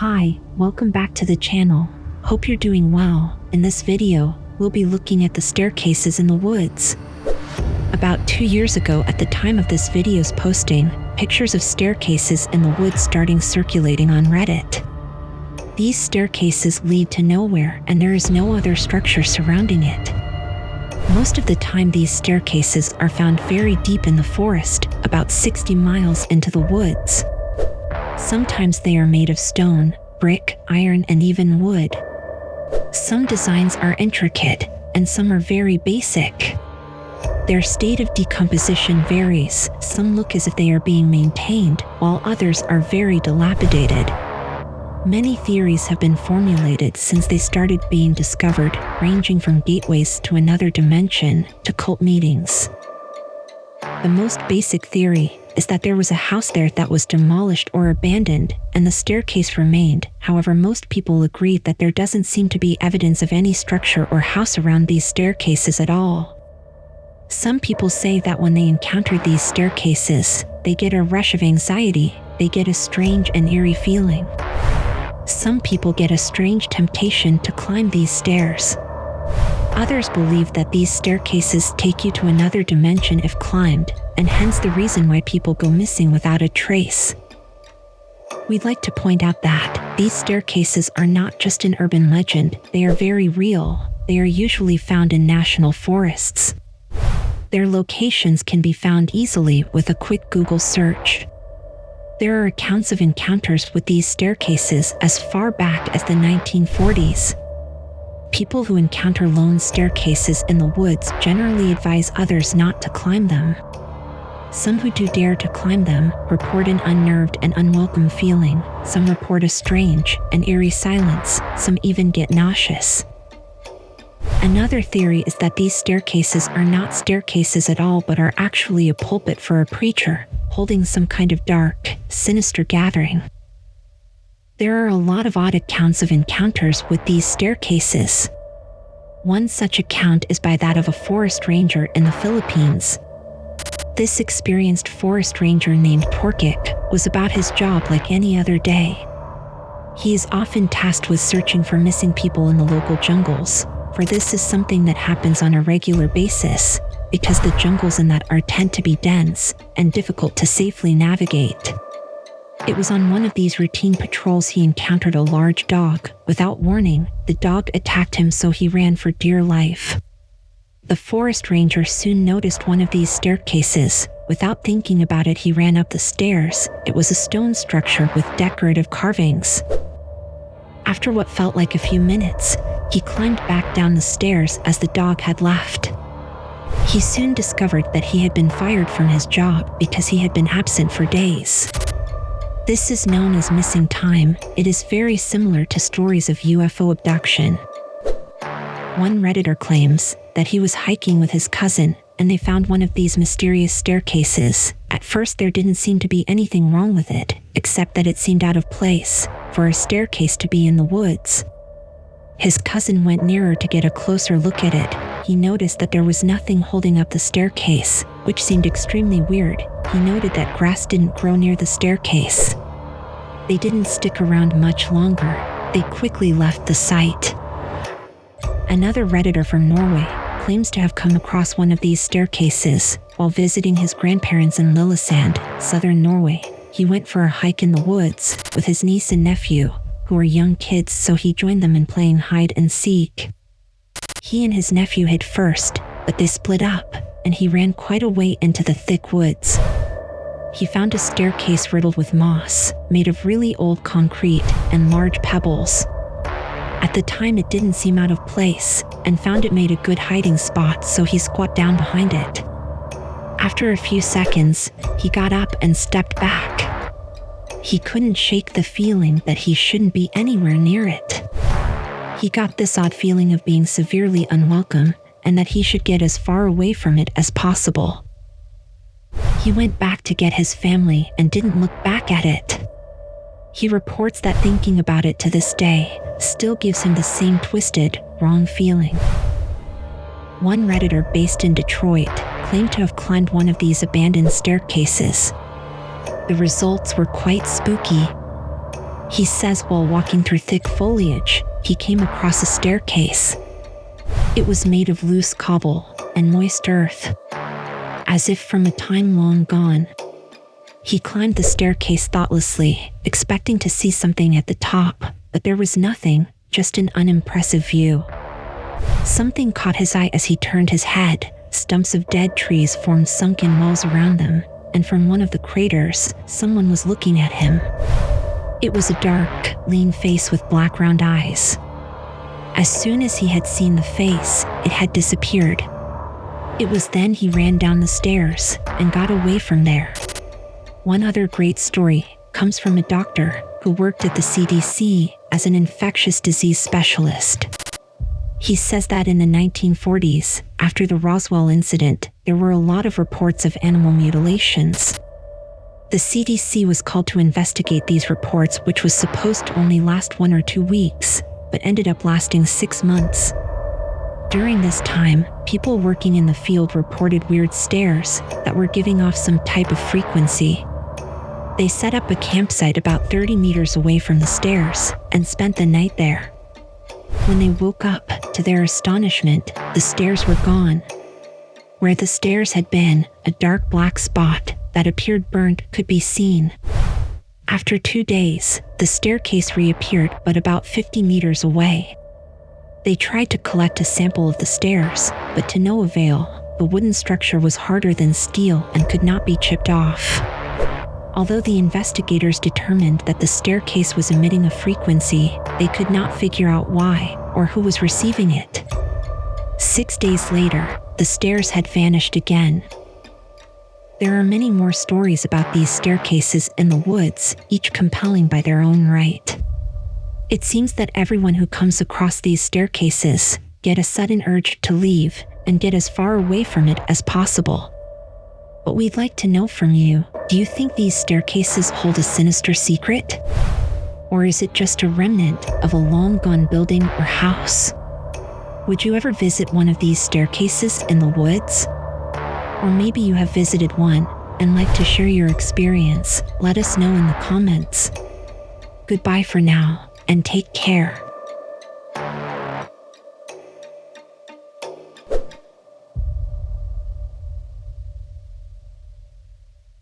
Hi, welcome back to the channel. Hope you're doing well. In this video, we'll be looking at the staircases in the woods. About 2 years ago at the time of this video's posting, pictures of staircases in the woods started circulating on Reddit. These staircases lead to nowhere and there is no other structure surrounding it. Most of the time these staircases are found very deep in the forest, about 60 miles into the woods. Sometimes they are made of stone, brick, iron, and even wood. Some designs are intricate, and some are very basic. Their state of decomposition varies. Some look as if they are being maintained, while others are very dilapidated. Many theories have been formulated since they started being discovered, ranging from gateways to another dimension to cult meetings. The most basic theory is that there was a house there that was demolished or abandoned, and the staircase remained. However, most people agree that there doesn't seem to be evidence of any structure or house around these staircases at all. Some people say that when they encounter these staircases, they get a rush of anxiety. They get a strange and eerie feeling. Some people get a strange temptation to climb these stairs. Others believe that these staircases take you to another dimension if climbed, and hence the reason why people go missing without a trace. We'd like to point out that these staircases are not just an urban legend, they are very real. They are usually found in national forests. Their locations can be found easily with a quick Google search. There are accounts of encounters with these staircases as far back as the 1940s. People who encounter lone staircases in the woods generally advise others not to climb them. Some who do dare to climb them report an unnerved and unwelcome feeling. Some report a strange and eerie silence. Some even get nauseous. Another theory is that these staircases are not staircases at all but are actually a pulpit for a preacher, holding some kind of dark, sinister gathering. There are a lot of odd accounts of encounters with these staircases. One such account is by that of a forest ranger in the Philippines. This experienced forest ranger named Torkik was about his job like any other day. He is often tasked with searching for missing people in the local jungles, for this is something that happens on a regular basis, because the jungles in that are tend to be dense and difficult to safely navigate. It was on one of these routine patrols he encountered a large dog. Without warning, the dog attacked him, so he ran for dear life. The forest ranger soon noticed one of these staircases. Without thinking about it, he ran up the stairs. It was a stone structure with decorative carvings. After what felt like a few minutes, he climbed back down the stairs as the dog had left. He soon discovered that he had been fired from his job because he had been absent for days. This is known as missing time. It is very similar to stories of UFO abduction. One Redditor claims that he was hiking with his cousin and they found one of these mysterious staircases. At first there didn't seem to be anything wrong with it, except that it seemed out of place for a staircase to be in the woods. His cousin went nearer to get a closer look at it. He noticed that there was nothing holding up the staircase, which seemed extremely weird. He noted that grass didn't grow near the staircase. They didn't stick around much longer. They quickly left the site. Another Redditor from Norway claims to have come across one of these staircases while visiting his grandparents in Lillesand, southern Norway. He went for a hike in the woods with his niece and nephew, who were young kids, so he joined them in playing hide and seek. He and his nephew hid first, but they split up, and he ran quite a way into the thick woods. He found a staircase riddled with moss, made of really old concrete and large pebbles. At the time it didn't seem out of place, and found it made a good hiding spot, so he squat down behind it. After a few seconds, he got up and stepped back. He couldn't shake the feeling that he shouldn't be anywhere near it. He got this odd feeling of being severely unwelcome, and that he should get as far away from it as possible. He went back to get his family and didn't look back at it. He reports that thinking about it to this day still gives him the same twisted, wrong feeling. One Redditor based in Detroit claimed to have climbed one of these abandoned staircases. The results were quite spooky. He says while walking through thick foliage, he came across a staircase. It was made of loose cobble and moist earth, as if from a time long gone. He climbed the staircase thoughtlessly, expecting to see something at the top, but there was nothing, just an unimpressive view. Something caught his eye as he turned his head. Stumps of dead trees formed sunken walls around them, and from one of the craters, someone was looking at him. It was a dark, lean face with black round eyes. As soon as he had seen the face, it had disappeared. It was then he ran down the stairs and got away from there. One other great story comes from a doctor who worked at the CDC as an infectious disease specialist. He says that in the 1940s, after the Roswell incident, there were a lot of reports of animal mutilations. The CDC was called to investigate these reports, which was supposed to only last 1 or 2 weeks, but ended up lasting 6 months. During this time, people working in the field reported weird stares that were giving off some type of frequency. They set up a campsite about 30 meters away from the stairs and spent the night there. When they woke up, to their astonishment, the stairs were gone. Where the stairs had been, a dark black spot that appeared burnt could be seen. After 2 days, the staircase reappeared but about 50 meters away. They tried to collect a sample of the stairs, but to no avail. The wooden structure was harder than steel and could not be chipped off. Although the investigators determined that the staircase was emitting a frequency, they could not figure out why or who was receiving it. 6 days later, the stairs had vanished again. There are many more stories about these staircases in the woods, each compelling by their own right. It seems that everyone who comes across these staircases get a sudden urge to leave and get as far away from it as possible. But we'd like to know from you, do you think these staircases hold a sinister secret? Or is it just a remnant of a long-gone building or house? Would you ever visit one of these staircases in the woods? Or maybe you have visited one and like to share your experience. Let us know in the comments. Goodbye for now, and take care.